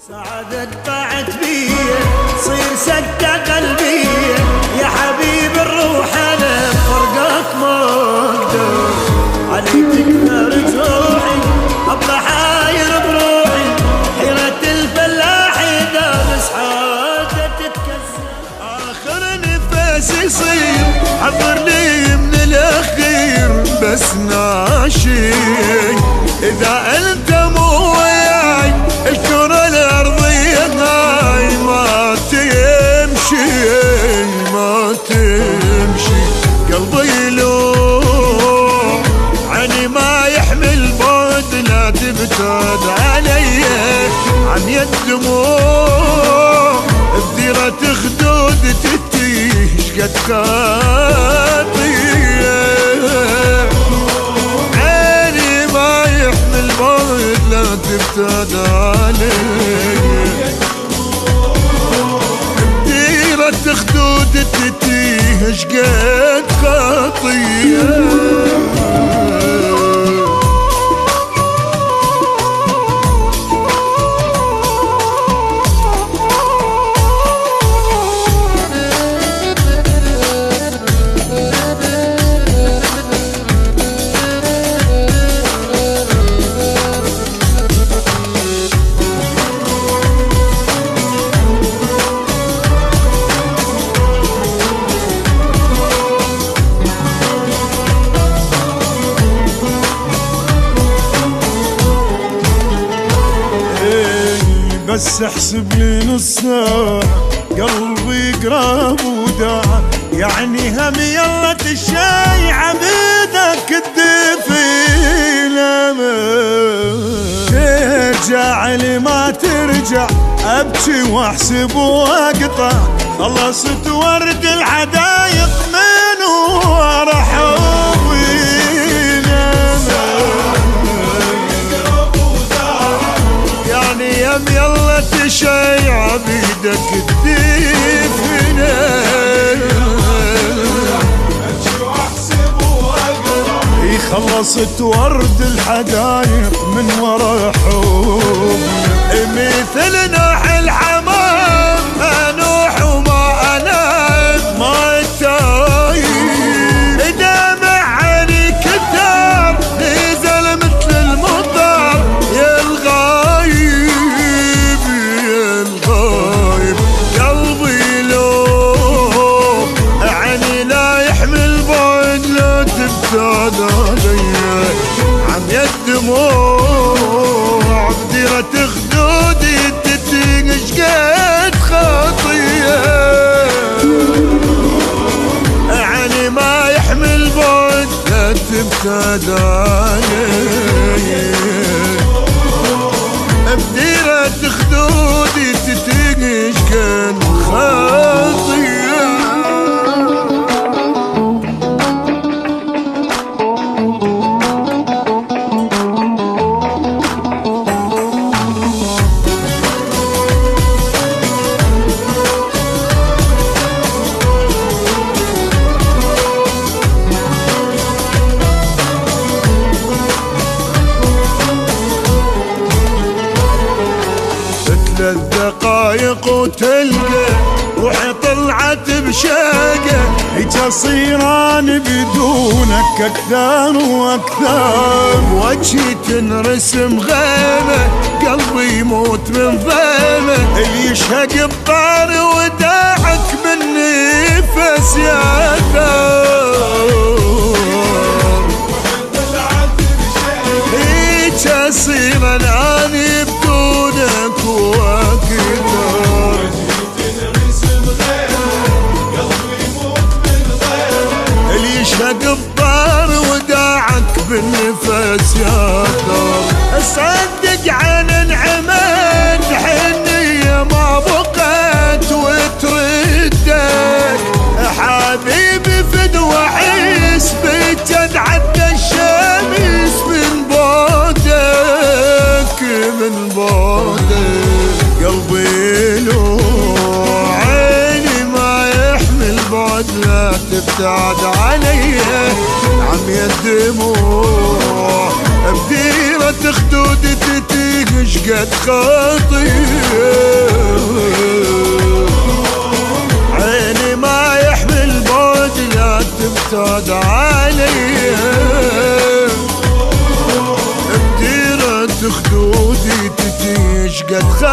سعادة طاعت بيه صير سكة قلبي يا حبيب الروح انا بفرقك ما اقدر عليك تكثر جروحي ابقى حاير بروحي حيرة الفلاح اذا مسحاته تتكسر اخر نفس يصير حضرني من الاخير بس ناشي اذا انت مو وياي الكرة الارضية هاي ما تمشي ما تمشي قلبي لو عني ما يحمل بعد لا تبتعد علي عن يد دموع بديرة خدود تتيه شقد خاطيه عيني ما يحمل بعد لا تبتعد علي بديرة خدود تتيه شقد خاطيه بس احسب لي نص ساعة قلبي قراب وداع يعني هم يلا تشاي عبيدك الدفي لما ترجع لي ما ترجع ابكي واحسب واقطع خلصت ورد الحدايق من ورا حبي يعني يم يلا تشيع بيدك الدفنة خلصت ورد الحدايق من ورا حب مثل نوح الحمام انوح وما انام ما التايب دمع عيني كثار نزل مثل المطر يا الغايب يا الغايب قلبي لو عني لا يحمل بعد لا تبتعد علي عم يد دموع بديرة خدودي تتنش قد خاطيه عني ما يحمل بعد لا تبتعد علي بديرة خدودي تتنش قد خاطيه الدقايق وتلقى روحي طلعت بشاقة هيك صيران بدونك اكثر واكثر وجهي تنرسم غيمة قلبي يموت من ضيمة اللي يشهق الطار وداعك من نفس يا ثار هيك صيران اني بدونك واكثر اللي يشهق الطار وداعك بالنفس يا ثار اصدق عن انعمت حنية ما بقت وتردك حبيبي فدوى حيس بتدعد الشمس من بعدك من بعدك قلبي لو عيني ما يحمل بعد لا تبتعد علي عم يدموع بديرة خدود تتيق شقد خاطيه قد